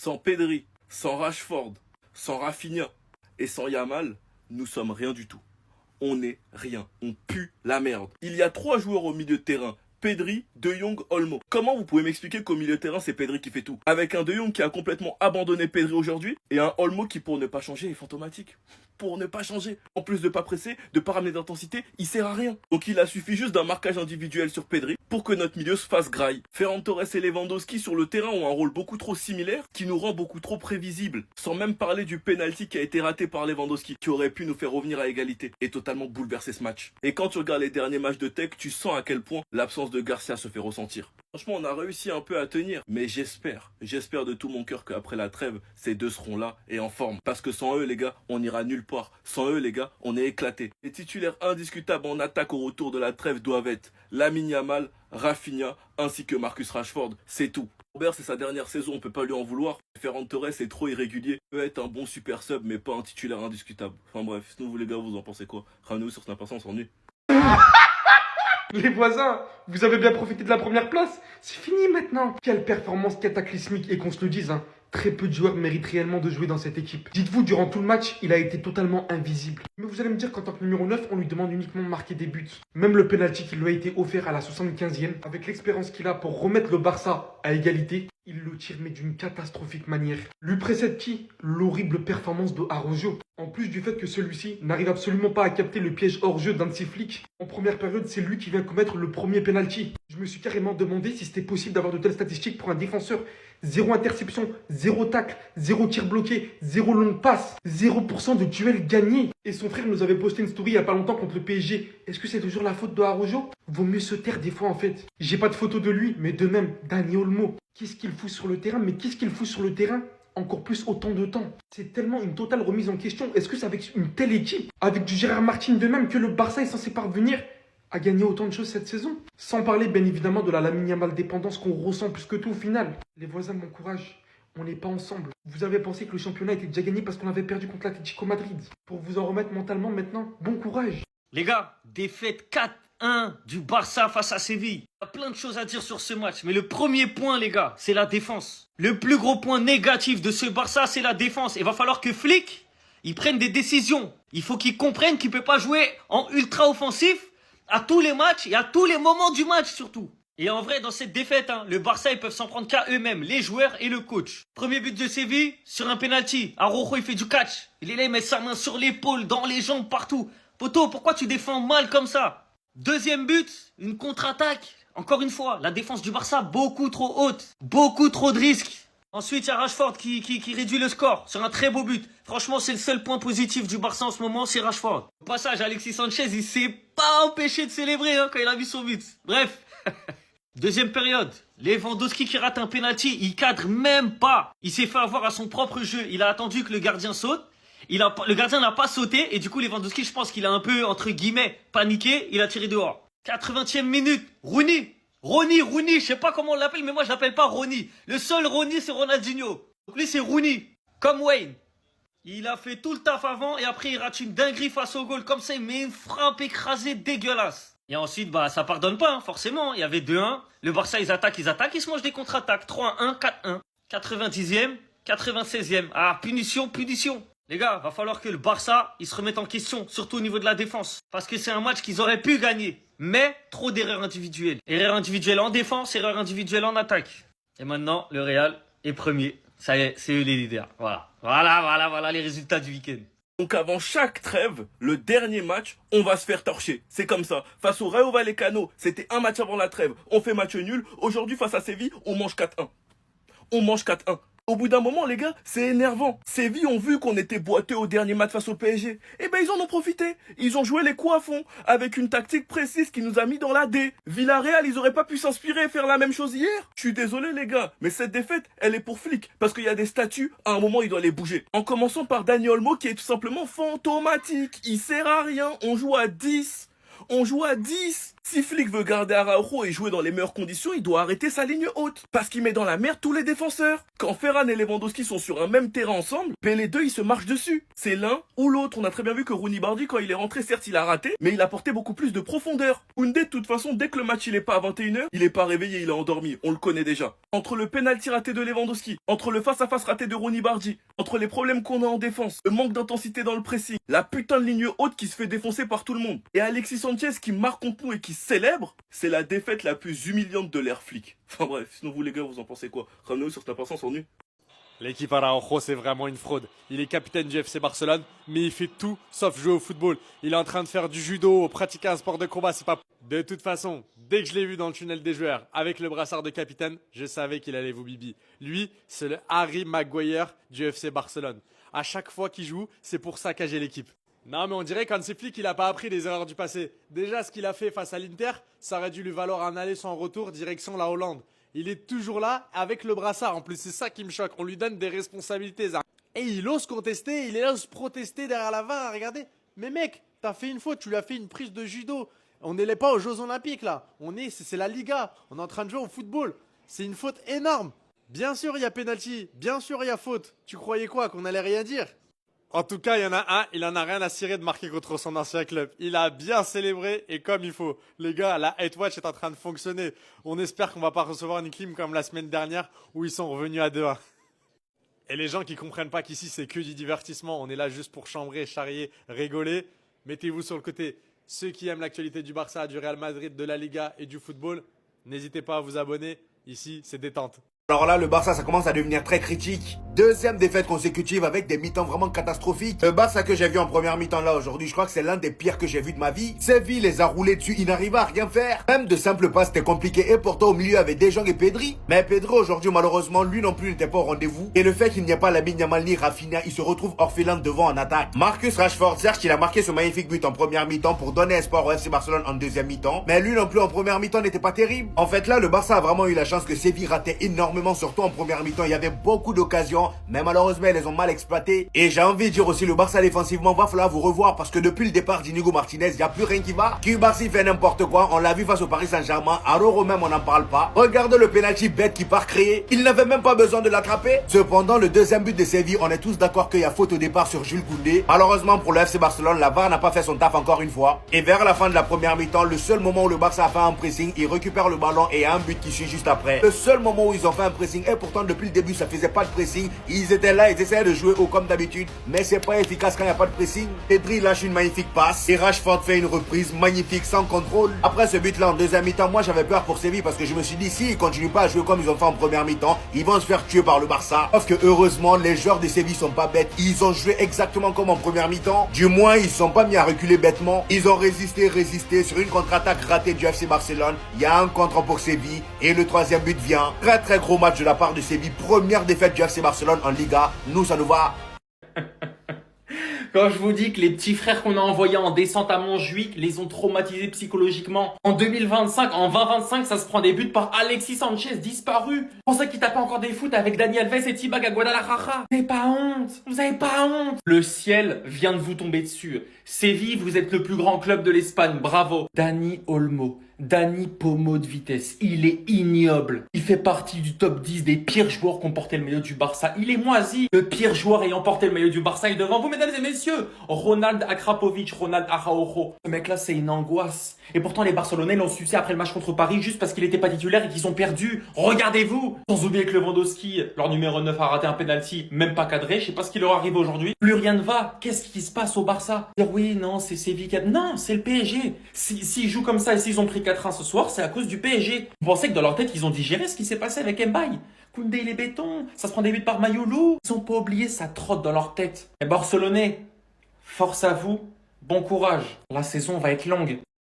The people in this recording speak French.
Sans Pedri, sans Rashford, sans Rafinha et sans Yamal, nous sommes rien du tout. On n'est rien. On pue la merde. Il y a 3 joueurs au milieu de terrain. Pedri, De Jong, Olmo. Comment vous pouvez m'expliquer qu'au milieu de terrain, c'est Pedri qui fait tout? Avec un De Jong qui a complètement abandonné Pedri aujourd'hui et un Olmo qui, pour ne pas changer, est fantomatique. Pour ne pas changer. En plus de pas presser, de pas ramener d'intensité, il sert à rien. Donc il a suffi juste d'un marquage individuel sur Pedri pour que notre milieu se fasse graille. Ferran Torres et Lewandowski sur le terrain ont un rôle beaucoup trop similaire qui nous rend beaucoup trop prévisibles. Sans même parler du penalty qui a été raté par Lewandowski qui aurait pu nous faire revenir à égalité et totalement bouleverser ce match. Et quand tu regardes les derniers matchs de Tech, tu sens à quel point l'absence de Garcia se fait ressentir. Franchement, on a réussi un peu à tenir, mais j'espère de tout mon cœur qu'après la trêve, ces deux seront là et en forme. Parce que sans eux, les gars, on n'ira nulle part. Sans eux, les gars, on est éclatés. Les titulaires indiscutables en attaque au retour de la trêve doivent être Lamine Yamal, Rafinha, ainsi que Marcus Rashford. C'est tout. Robert, c'est sa dernière saison, on peut pas lui en vouloir. Ferran Torres est trop irrégulier. Il peut être un bon super sub, mais pas un titulaire indiscutable. Enfin bref, sinon vous les gars, vous en pensez quoi? Ramenez-vous sur Snap, on s'ennuie. Les voisins, vous avez bien profité de la première place. C'est fini maintenant. Quelle performance cataclysmique et qu'on se le dise, hein. Très peu de joueurs méritent réellement de jouer dans cette équipe. Dites-vous, durant tout le match, il a été totalement invisible. Mais vous allez me dire qu'en tant que numéro 9, on lui demande uniquement de marquer des buts. Même le penalty qui lui a été offert à la 75e, avec l'expérience qu'il a pour remettre le Barça à égalité, il le tire mais d'une catastrophique manière. Lui précède qui? L'horrible performance de Araujo. En plus du fait que celui-ci n'arrive absolument pas à capter le piège hors-jeu d'un de ses flics. En première période, c'est lui qui vient commettre le premier penalty. Je me suis carrément demandé si c'était possible d'avoir de telles statistiques pour un défenseur. 0 interception, 0 tacle, 0 tir bloqué, 0 longue passe, 0% de duel gagné. Et son frère nous avait posté une story il y a pas longtemps contre le PSG. Est-ce que c'est toujours la faute de Araujo? Vaut mieux se taire des fois en fait. J'ai pas de photo de lui, mais de même, Dani Olmo. Qu'est-ce qu'il fout sur le terrain? Mais qu'est-ce qu'il fout sur le terrain? Encore plus autant de temps. C'est tellement une totale remise en question. Est-ce que c'est avec une telle équipe, avec du Gérard Martin de même, que le Barça est censé parvenir à gagner autant de choses cette saison? Sans parler bien évidemment de la Lamine Yamal dépendance qu'on ressent plus que tout au final. Les voisins, mon courage, on n'est pas ensemble. Vous avez pensé que le championnat était déjà gagné parce qu'on avait perdu contre l'Atlético Madrid. Pour vous en remettre mentalement maintenant, bon courage. Les gars, défaite 4-1 du Barça face à Séville. Il y a plein de choses à dire sur ce match, mais le premier point, les gars, c'est la défense. Le plus gros point négatif de ce Barça, c'est la défense. Il va falloir que Flick, il prenne des décisions. Il faut qu'il comprenne qu'il ne peut pas jouer en ultra offensif à tous les matchs et à tous les moments du match surtout. Et en vrai, dans cette défaite, le Barça, ils peuvent s'en prendre qu'à eux-mêmes, les joueurs et le coach. Premier but de Séville, sur un penalty. Araujo, il fait du catch. Il est là, il met sa main sur l'épaule, dans les jambes, partout. Poto, pourquoi tu défends mal comme ça? Deuxième but, une contre-attaque. Encore une fois, la défense du Barça, beaucoup trop haute. Beaucoup trop de risques. Ensuite, il y a Rashford qui réduit le score sur un très beau but. Franchement, c'est le seul point positif du Barça en ce moment, c'est Rashford. Au passage, Alexis Sanchez, il s'est pas empêché de célébrer quand il a vu son but. Bref. Deuxième période, Lewandowski qui rate un penalty, il cadre même pas. Il s'est fait avoir à son propre jeu. Il a attendu que le gardien saute. Le gardien n'a pas sauté et du coup Lewandowski, je pense qu'il a un peu, entre guillemets, paniqué. Il a tiré dehors. 80e minute, Rooney, je sais pas comment on l'appelle, mais moi je l'appelle pas Rooney. Le seul Rooney, c'est Ronaldinho. Donc lui, c'est Rooney, comme Wayne. Il a fait tout le taf avant et après il rate une dinguerie face au goal. Comme ça, il met une frappe écrasée dégueulasse. Et ensuite, ça pardonne pas, forcément. Il y avait 2-1. Le Barça, ils attaquent, ils se mangent des contre-attaques. 3-1, 4-1. 90e, 96e. Ah, punition. Les gars, va falloir que le Barça, il se remette en question, surtout au niveau de la défense. Parce que c'est un match qu'ils auraient pu gagner. Mais trop d'erreurs individuelles. Erreurs individuelles en défense, erreurs individuelles en attaque. Et maintenant, le Real est premier. Ça y est, c'est eux les leaders. Voilà les résultats du week-end. Donc avant chaque trêve, le dernier match, on va se faire torcher. C'est comme ça. Face au Rayo Vallecano, c'était un match avant la trêve. On fait match nul. Aujourd'hui, face à Séville, on mange 4-1. On mange 4-1. Au bout d'un moment, les gars, c'est énervant. Séville ont vu qu'on était boiteux au dernier match face au PSG. Eh ben, ils en ont profité. Ils ont joué les coups à fond, avec une tactique précise qui nous a mis dans la D. Villarreal, ils auraient pas pu s'inspirer et faire la même chose hier. Je suis désolé, les gars, mais cette défaite, elle est pour Flick. Parce qu'il y a des statuts, à un moment, il doit les bouger. En commençant par Dani Olmo, qui est tout simplement fantomatique. Il sert à rien. On joue à 10. Si Flick veut garder Araujo et jouer dans les meilleures conditions, il doit arrêter sa ligne haute. Parce qu'il met dans la merde tous les défenseurs. Quand Ferran et Lewandowski sont sur un même terrain ensemble, ben les deux ils se marchent dessus. C'est l'un ou l'autre. On a très bien vu que Rooney Bardi, quand il est rentré, certes il a raté, mais il a apporté beaucoup plus de profondeur. Koundé, de toute façon, dès que le match il est pas à 21h, il est pas réveillé, il est endormi. On le connaît déjà. Entre le penalty raté de Lewandowski, entre le face-à-face raté de Rooney Bardi, entre les problèmes qu'on a en défense, le manque d'intensité dans le pressing, la putain de ligne haute qui se fait défoncer par tout le monde, et Alexis Sanchez qui marque contre nous et qui célèbre, c'est la défaite la plus humiliante de l'ère Flick. Enfin bref, sinon vous les gars, vous en pensez quoi? Ramenez-nous sur ta patience en nu. L'équipe Araujo, c'est vraiment une fraude. Il est capitaine du FC Barcelone, mais il fait tout sauf jouer au football. Il est en train de faire du judo, pratiquer un sport de combat, c'est pas... De toute façon, dès que je l'ai vu dans le tunnel des joueurs, avec le brassard de capitaine, je savais qu'il allait vous bibi. Lui, c'est le Harry Maguire du FC Barcelone. À chaque fois qu'il joue, c'est pour saccager l'équipe. Non, mais on dirait qu'Hansi Flick, il a pas appris des erreurs du passé. Déjà, ce qu'il a fait face à l'Inter, ça aurait dû lui valoir un aller sans retour direction la Hollande. Il est toujours là avec le brassard. En plus, c'est ça qui me choque. On lui donne des responsabilités. Et il ose contester, il ose protester derrière la VAR. Regardez. Mais mec, t'as fait une faute, tu lui as fait une prise de judo. On n'est pas aux Jeux Olympiques là. C'est la Liga. On est en train de jouer au football. C'est une faute énorme. Bien sûr, il y a penalty. Bien sûr, il y a faute. Tu croyais quoi, qu'on allait rien dire? En tout cas, il y en a un, il en a rien à cirer de marquer contre son ancien club. Il a bien célébré et comme il faut. Les gars, la Hate Watch est en train de fonctionner. On espère qu'on va pas recevoir une clim comme la semaine dernière où ils sont revenus à 2-1. Et les gens qui comprennent pas qu'ici c'est que du divertissement, on est là juste pour chambrer, charrier, rigoler. Mettez-vous sur le côté. Ceux qui aiment l'actualité du Barça, du Real Madrid, de la Liga et du football, n'hésitez pas à vous abonner. Ici, c'est détente. Alors là, le Barça, ça commence à devenir très critique. Deuxième défaite consécutive avec des mi-temps vraiment catastrophiques. Le Barça que j'ai vu en première mi-temps là aujourd'hui, je crois que c'est l'un des pires que j'ai vu de ma vie. Séville les a roulés dessus, ils n'arrivaient à rien faire. Même de simples passes, c'était compliqué. Et pourtant, au milieu, il y avait De Jong et Pedri. Mais Pedri, aujourd'hui, malheureusement, lui non plus n'était pas au rendez-vous. Et le fait qu'il n'y ait pas Lamine Yamal ni Rafinha, il se retrouve orphelin devant en attaque. Marcus Rashford, certes, il a marqué ce magnifique but en première mi-temps pour donner espoir au FC Barcelone en deuxième mi-temps. Mais lui non plus en première mi-temps n'était pas terrible. En fait, là, le Barça a vraiment eu la chance que Séville ratait énormément, surtout en première mi-temps. Il y avait beaucoup d'occasions, mais malheureusement, elles les ont mal exploitées. Et j'ai envie de dire aussi, le Barça défensivement, va falloir vous revoir parce que depuis le départ d'Inigo Martinez, il n'y a plus rien qui va. Cubarsí fait n'importe quoi. On l'a vu face au Paris Saint-Germain. À Roro même, on n'en parle pas. Regardez le penalty bête qui part créer. Il n'avait même pas besoin de l'attraper. Cependant, le deuxième but de Séville, on est tous d'accord qu'il y a faute au départ sur Jules Koundé. Malheureusement, pour le FC Barcelone, la VAR n'a pas fait son taf encore une fois. Et vers la fin de la première mi-temps, le seul moment où le Barça a fait un pressing, il récupère le ballon et un but qui suit juste après. Le seul moment où ils ont fait un pressing, et pourtant depuis le début, ça faisait pas de pressing. Ils étaient là, ils essayaient de jouer haut comme d'habitude, mais c'est pas efficace quand il n'y a pas de pressing. Pedri lâche une magnifique passe et Rashford fait une reprise magnifique sans contrôle. Après ce but-là en deuxième mi-temps, moi j'avais peur pour Séville parce que je me suis dit si ils continuent pas à jouer comme ils ont fait en première mi-temps, ils vont se faire tuer par le Barça. Sauf que heureusement, les joueurs de Séville sont pas bêtes. Ils ont joué exactement comme en première mi-temps. Du moins, ils sont pas mis à reculer bêtement. Ils ont résisté sur une contre-attaque ratée du FC Barcelone. Il y a un contre pour Séville et le troisième but vient. Très très gros match de la part de Séville. Première défaite du FC Barcelone en Liga. Nous, ça nous va. Quand je vous dis que les petits frères qu'on a envoyés en descente à Montjuic les ont traumatisés psychologiquement. En 2025, en 2025, ça se prend des buts par Alexis Sanchez disparu. Pour ça qu'il tape encore des foot avec Dani Alves et Tibag à Guadalajara. Vous avez pas honte. Vous avez pas honte. Le ciel vient de vous tomber dessus. Séville, vous êtes le plus grand club de l'Espagne. Bravo. Dani Olmo. Dani Pomo de vitesse, il est ignoble. Il fait partie du top 10 des pires joueurs qui ont porté le maillot du Barça. Il est moisi. Le pire joueur ayant porté le maillot du Barça est devant vous, mesdames et messieurs. Ronald Akrapovic, Ronald Araujo. Ce mec-là, c'est une angoisse. Et pourtant, les Barcelonais l'ont sucé après le match contre Paris juste parce qu'il n'était pas titulaire et qu'ils ont perdu. Regardez-vous. Sans oublier que Lewandowski, leur numéro 9, a raté un penalty, même pas cadré. Je sais pas ce qui leur arrive aujourd'hui. Plus rien ne va. Qu'est-ce qui se passe au Barça? Dire oui, non, c'est Séville. Non, c'est le PSG. S'ils jouent comme ça et s'ils ont pris 4-1 ce soir, c'est à cause du PSG. Vous pensez que dans leur tête, ils ont digéré ce qui s'est passé avec Mbaye? Koundé, il est béton. Ça se prend des buts par Mayoulou. Ils ont pas oublié, ça trotte dans leur tête. Les Barcelonais, force à vous. Bon courage. La saison va être longue.